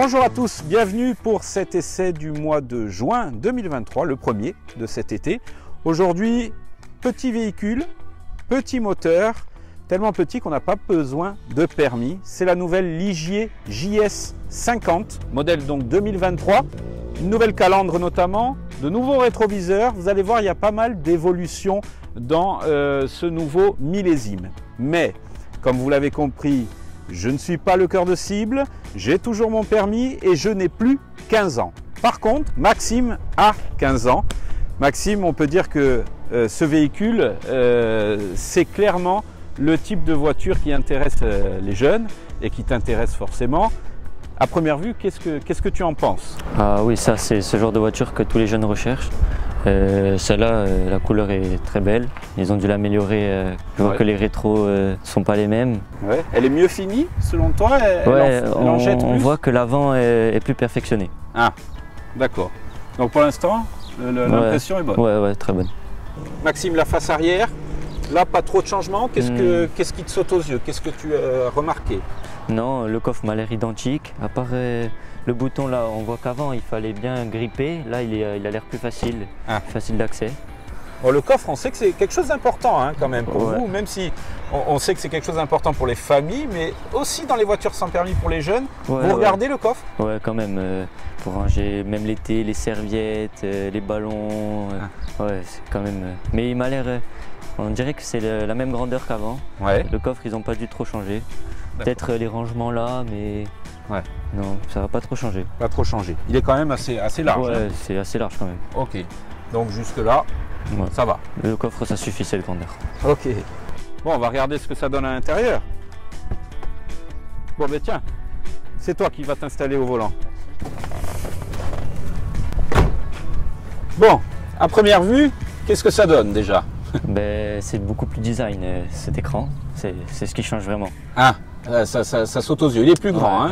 Bonjour à tous, bienvenue pour cet essai du mois de juin 2023, le premier de cet été. Aujourd'hui, petit véhicule, petit moteur, tellement petit qu'on n'a pas besoin de permis. C'est la nouvelle Ligier JS50, modèle donc 2023. Une nouvelle calandre notamment, de nouveaux rétroviseurs. Vous allez voir, il y a pas mal d'évolutions dans ce nouveau millésime. Mais, comme vous l'avez compris, je ne suis pas le cœur de cible, j'ai toujours mon permis et je n'ai plus 15 ans. Par contre, Maxime a 15 ans. Maxime, on peut dire que ce véhicule, c'est clairement le type de voiture qui intéresse les jeunes et qui t'intéresse forcément. À première vue, qu'est-ce que tu en penses? Ah oui, ça c'est ce genre de voiture que tous les jeunes recherchent. Celle-là, la couleur est très belle. Ils ont dû l'améliorer. Je vois que les rétros sont pas les mêmes. Ouais. Elle est mieux finie selon toi? On voit que l'avant est plus perfectionné. Ah, d'accord. Donc pour l'instant, l'impression est bonne. Ouais, très bonne. Maxime, la face arrière, là pas trop de changement. Qu'est-ce qui te saute aux yeux? Qu'est-ce que tu as remarqué? Non, le coffre m'a l'air identique. À part le bouton là, on voit qu'avant il fallait bien gripper. Là, il a l'air plus facile, facile d'accès. Bon, le coffre, on sait que c'est quelque chose d'important quand même pour vous, même si on sait que c'est quelque chose d'important pour les familles, mais aussi dans les voitures sans permis pour les jeunes. Vous regardez le coffre? Ouais, quand même, pour ranger même l'été, les serviettes, les ballons. Ouais, c'est quand même. Mais il m'a l'air. On dirait que c'est la même grandeur qu'avant. Ouais. Le coffre, ils n'ont pas dû trop changer. Peut-être les rangements là, mais non, ça va pas trop changer. Pas trop changer. Il est quand même assez large. Ouais, c'est assez large quand même. Ok. Donc jusque là, ça va. Le coffre, ça suffit, cette grandeur. Ok. Bon, on va regarder ce que ça donne à l'intérieur. Bon, ben tiens, c'est toi qui vas t'installer au volant. Bon, à première vue, qu'est-ce que ça donne déjà? C'est beaucoup plus design cet écran, c'est ce qui change vraiment. Ah, ça saute aux yeux, il est plus grand,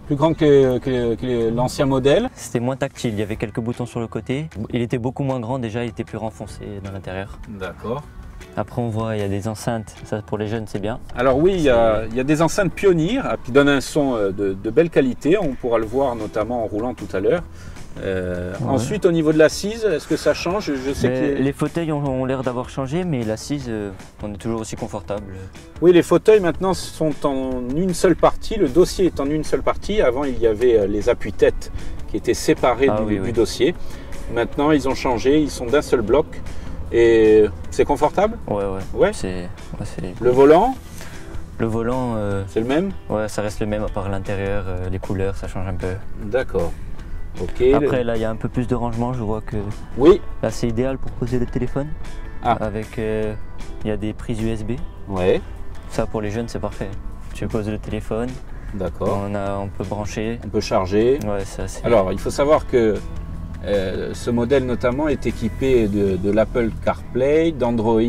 plus grand que l'ancien modèle. C'était moins tactile, il y avait quelques boutons sur le côté, il était beaucoup moins grand déjà, il était plus renfoncé dans l'intérieur. D'accord. Après on voit il y a des enceintes, ça pour les jeunes c'est bien. Alors oui, il y a des enceintes Pioneer qui donnent un son de belle qualité, on pourra le voir notamment en roulant tout à l'heure. Ensuite, au niveau de l'assise, est-ce que ça change? Je sais que les fauteuils ont l'air d'avoir changé, mais l'assise, on est toujours aussi confortable. Oui, les fauteuils maintenant sont en une seule partie, le dossier est en une seule partie. Avant, il y avait les appuis-têtes qui étaient séparés du dossier. Maintenant, ils ont changé, ils sont d'un seul bloc. Et c'est confortable? Ouais. Le volant? Le volant, c'est le même? Ouais, ça reste le même, à part l'intérieur, les couleurs, ça change un peu. D'accord. Okay, après là il y a un peu plus de rangement, je vois que là c'est idéal pour poser le téléphone. Avec il y a des prises USB. Ouais. Ça pour les jeunes c'est parfait. Tu poses le téléphone. D'accord. On peut brancher. On peut charger. Ouais, ça c'est. Alors il faut savoir que ce modèle notamment est équipé de l'Apple CarPlay, d'Android.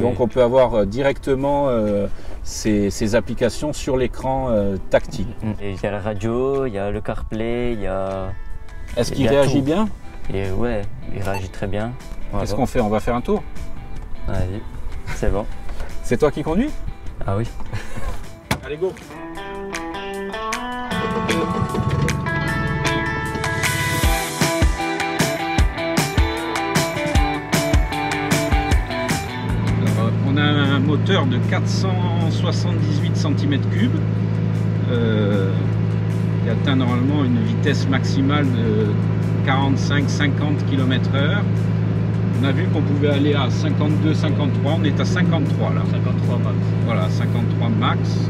Donc on peut avoir directement ces applications sur l'écran tactile. Et il y a la radio, il y a le CarPlay, il y a... Est-ce qu'il réagit bien? Et ouais, il réagit très bien. Qu'est-ce qu'on fait? On va faire un tour? Allez, c'est bon. C'est toi qui conduis? Ah oui. Allez, go! On a un moteur de 478 cm3 qui atteint normalement une vitesse maximale de 45-50 km/h. On a vu qu'on pouvait aller à 52-53, on est à 53 là. 53 max. Voilà, 53 max.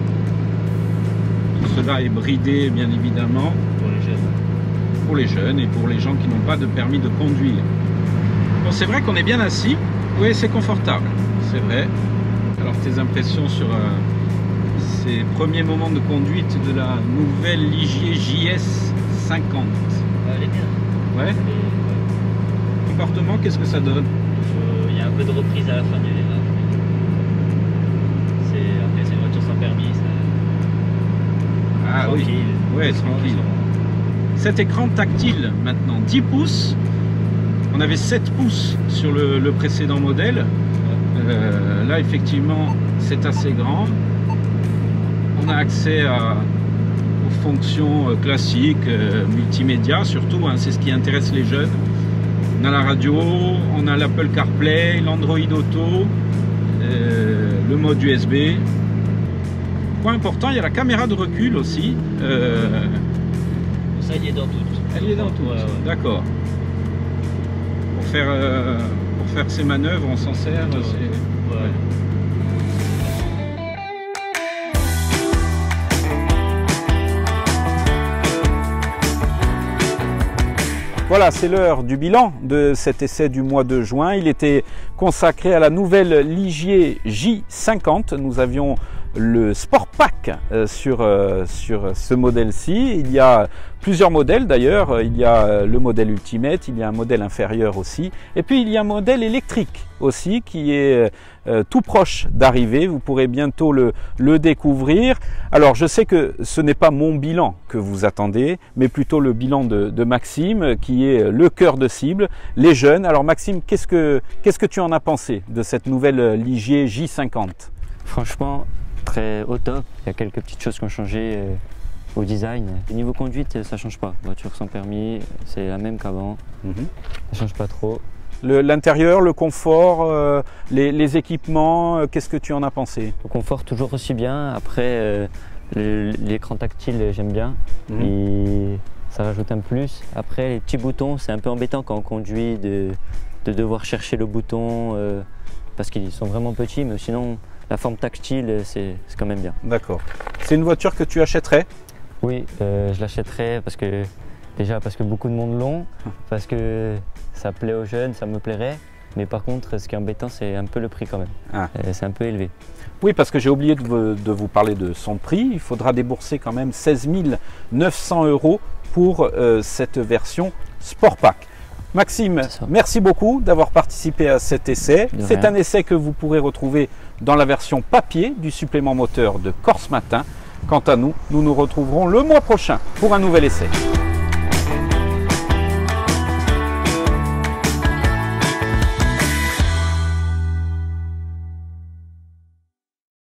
Tout cela est bridé bien évidemment pour les jeunes. Pour les jeunes et pour les gens qui n'ont pas de permis de conduire. Bon, c'est vrai qu'on est bien assis. Oui, c'est confortable, c'est vrai. Alors tes impressions sur ces premiers moments de conduite de la nouvelle Ligier JS50? Elle est bien. Ouais. Comportement, qu'est-ce que ça donne? Il y a un peu de reprise à la fin du virage. Après c'est une voiture sans permis. Tranquille. Oui, ouais, tranquille. Cet écran tactile maintenant, 10 pouces. On avait 7 pouces sur le précédent modèle. Là, effectivement, c'est assez grand. On a accès au fonctions classiques, multimédia surtout, hein, c'est ce qui intéresse les jeunes. On a la radio, on a l'Apple CarPlay, l'Android Auto, le mode USB. Point important, il y a la caméra de recul aussi. Ça, il est dans toutes. Elle y est dans toutes, ouais, ouais. D'accord. Pour faire ces manœuvres, on s'en sert. Ouais. Voilà, c'est l'heure du bilan de cet essai du mois de juin. Il était consacré à la nouvelle Ligier J50. Nous avions le Sport Pack sur ce modèle-ci. Il y a plusieurs modèles d'ailleurs. Il y a le modèle Ultimate, il y a un modèle inférieur aussi. Et puis il y a un modèle électrique aussi qui est tout proche d'arriver. Vous pourrez bientôt le découvrir. Alors je sais que ce n'est pas mon bilan que vous attendez, mais plutôt le bilan de Maxime qui est le cœur de cible, les jeunes. Alors Maxime, qu'est-ce que tu en as pensé de cette nouvelle Ligier J50? Franchement, très au top. Il y a quelques petites choses qui ont changé au design. Au niveau conduite, ça change pas. Voiture sans permis, c'est la même qu'avant. Ça change pas trop. L'intérieur, le confort, les équipements, qu'est-ce que tu en as pensé? Le confort toujours aussi bien. Après, l'écran tactile, j'aime bien. Et ça rajoute un plus. Après, les petits boutons, c'est un peu embêtant quand on conduit de devoir chercher le bouton parce qu'ils sont vraiment petits, mais sinon la forme tactile, c'est quand même bien. D'accord. C'est une voiture que tu achèterais? Oui, je l'achèterais parce que beaucoup de monde l'ont, parce que ça plaît aux jeunes, ça me plairait. Mais par contre, ce qui est embêtant, c'est un peu le prix quand même. C'est un peu élevé. Oui, parce que j'ai oublié de vous parler de son prix. Il faudra débourser quand même 16 900 € pour cette version Sport Pack. Maxime, merci beaucoup d'avoir participé à cet essai. C'est un essai que vous pourrez retrouver dans la version papier du supplément moteur de Corse Matin. Quant à nous, nous nous retrouverons le mois prochain pour un nouvel essai.